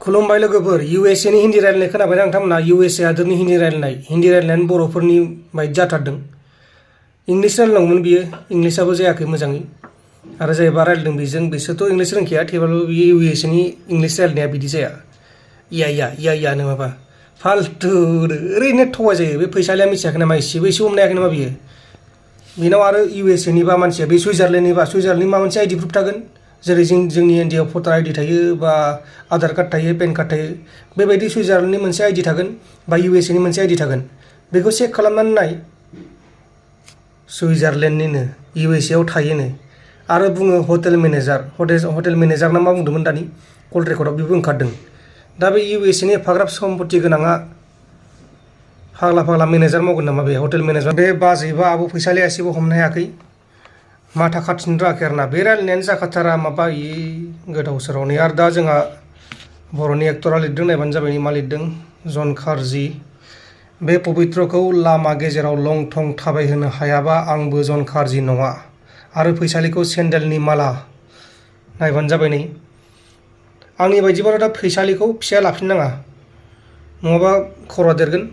खुलुमबाय लोगोफोर USA नि हिन्दी रायलायनाय खोनाबाय नोंथांमोना USA हादोरनि हिन्दी रायलायनानै बर'फोरनि बायदि जाथारदों इंलिश रायलायनांगौमोन बियो इंलिशआबो जायाखै मोजाङै आरो जायबा रायलायदों बिसोरथ' इंलिश रोंखाया थेवब्लाबो बियो USA नि इंलिश रायलायनाया बिदि जाया या नो माबा फाल्तु ओरैनो थगाय जायो बे फैसालिया मिथियाखै नामा एसेबो हमनो हायाखै नामा बियो बेनाव आरो USA निबा मानसिया बे सुइजारलेण्डनि माबा मोनसे आइडि प्रुफ थागोन जेरै जोंनि इन्डियायाव भटार आइडि थायो बा आधार कार्ड थायो पेन कार्ड थायो बेबायदि सुइजारलेण्डनि मोनसे आइडि थागोन बा USA नि मोनसे आइडि थागोन बेखौ चेक खालामनानै नाय सुइजारलेण्डनिनो USA आव थायोनो आरो बुङो हटेल मेनेजार ना मा बुंदोंमोन दानि कल रेकर्डआव बेबो ओंखारदों दा बे USA नि एफाग्राब सम्पति गोनाङा फाग्ला मेनेजार मावगोन नामा बे हटेल मेनेजार बे बाजै बा आब' फैसालिया एसेबो हमनो हायाखै माथा खाथिनो रोङाखै आरोना बे रायलायनायानो जाखाथारा माबा गोदाव सोराव नै आरो दा जोंहा बर'नि एक्टरा लिरदों नायबानो जाबाय मा लिरदों जन खारजि बे पबित्रखौ लामा गेजेराव लंथं थाबायहोनो हायाबा आंबो जन खारजि नङा आरो फैसालिखौ सेन्देलनि माला नायबानो जाबाय नै आंनि बायदिबाथ' दा फैसालिखौ फिसाया लाफिननाङा नङाबा खर'आ देरगोन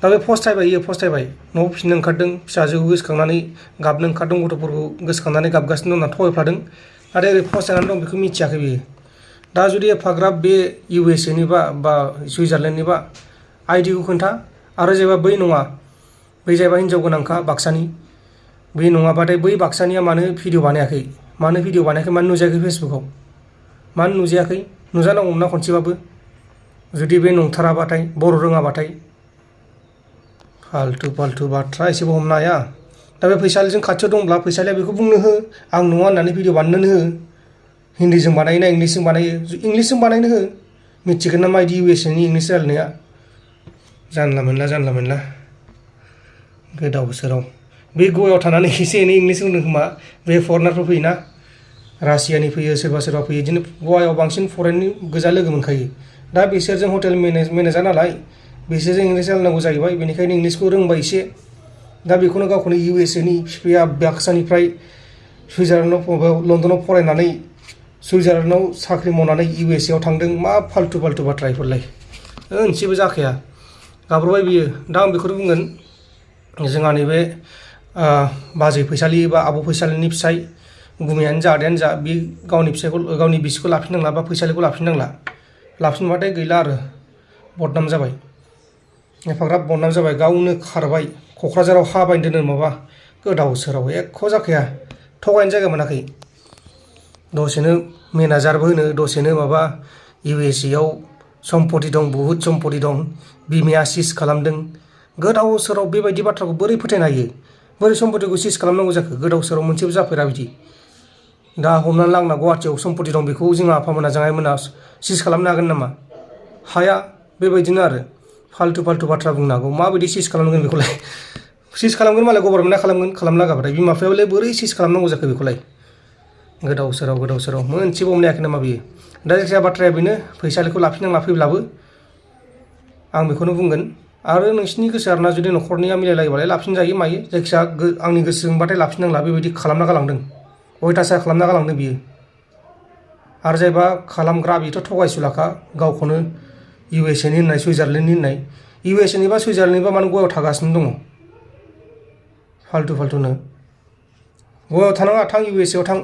दा बे फस्थायबाय न'आव फिसिनो ओंखारदों फिसाजोखौ गोसोखांनानै गाबनो ओंखारदों गथ'फोरखौ गोसोखांनानै गाबगासिनो दं होनना थगायफ्लादों आरो ओरै फस्थायनानै दं बेखौ मिथियाखै बियो दा जुदि एफाग्राब बे USA निबा बा सुइजारलेण्डनिबा आइडिखौ खोन्था आरो जायबा बै नङा बै जायबा हिन्जाव गोनांखा बाक्सानि बै नङाबाथाय बै बाक्सानिया मानो भिडिअ बानायाखै मानो नुजायाखै फेसबुकाव मानो नुजायाखै नुजानांगौमोन ना खनसेबाबो जुदि बे नंथाराबाथाय बर' रोङाबाथाय फाल्तु बाथ्रा एसेबो हमनो हाया दा बे फैसालिजों खाथियाव दंब्ला फैसालिया बेखौ बुंनो हो आं नङा होननानै भिडिअ बानायनोनो हो हिन्दीजों बानायो ना इंलिशजों बानायो इंलिशजों बानायनो हो मिथिगोन ना माबायदि USA नि इंलिश रायलायनाया जानला मोनला गोदाव सोराव बे गवायाव थानानै एसे एनै इंलिश रोंदों खोमा बे फरेनारफोर फैयोना रासियानि फैयो सोरबा फैयो बिदिनो गवायाव बांसिन फरेननि गोजा लोगो मोनखायो दा बिसोरजों हटेल मेनेजार नालाय बिसोरजों इंलिश रायलायनांगौ जाहैबाय बेनिखायनो इंलिशखौ रोंबाय एसे दा बेखौनो गावखौनो USA नि बिफाया बाक्सानिफ्राय लन्दनाव फरायनानै सुइजारलेण्डआव साख्रि मावनानै USA आव थांदों मा फाल्तु बाथ्रा बेफोरलाय मोनसेबो जाखाया गाब्रबाय बियो दा आं बेखौनो बुंगोन जोंहा नैबे बाजै फैसालि बा आब' फैसालिनि फिसाय गुमैयानो जा आदायानो जा बे गावनि बिसिखौ लाफिननांला बा फैसालिखौ लाफिनबाथाय गैला आरो बदनाम जाबाय एफाग्राब बदनाम जाबाय गावनो खारबाय क'क्राझाराव हा बायनो दोनो माबा गोदाव सोराव एख' जाखाया थगायनो जायगा मोनाखै दसेनो मेनेजारबो होनो दसेनो माबा USA आव सम्पति दं बुहुत सम्पति दं बिमाया सिज खालामदों गोदाव सोराव बेबायदि बाथ्राखौ बोरै फोथायनो हायो बोरै सम्पतिखौ सिज खालामनांगौ जाखो गोदाव सोराव मोनसेबो जाफेरा बिदि दा हमनानै ला आंना गुवाहाटियाव सम्पति दं बेखौ जोंहा आफामोना जाङायमोना सिज खालामनो हागोन नामा हाया बेबायदिनो आरो फाल्तु बाथ्रा बुंनो हागौ माबायदि सिज खालामगोन बेखौलाय सिज खालामगोन मालाय गभर्नमेन्टआ खालामनो लागाबाथाय बिमा बिफायालाय बोरै सिज खालामनांगौ जाखो बेखौलाय गोदाव सोराव मोनसेबो हमनो हायाखै नामा बियो दा जायखिजाया बाथ्राया बेनो फैसालिखौ लाफिननांला फैब्लाबो आं बेखौनो बुंगोन आरो नोंसिनि गोसो आरोना जुदि न'खरनिया मिलायलायोबालाय लाफिनजायो मायो जायखिजाया आंनि गोसोजोंबाथाय लाफिननांला बेबायदि खालामना गालांदों अयथासार खालामना गालांदों बियो आरो जायबा खालामग्रा बेथ' थगायसुलाखा गावखौनो USA नि होननाय सुइजारलेण्डनि होननाय USA नि बा सुइजारलेण्डनिबा मानो गवायाव थागासिनो दङ फाल्तुनो गवायाव थानाङा थां USA आव थां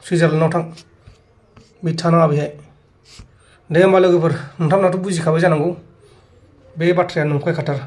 सुइजारलेण्डआव थां बे थानाङा बेहाय दे होमबा लोगोफोर नोंथांमोनाथ' बुजिखाबाय जानांगौ बे बाथ्राया नंखायखाथार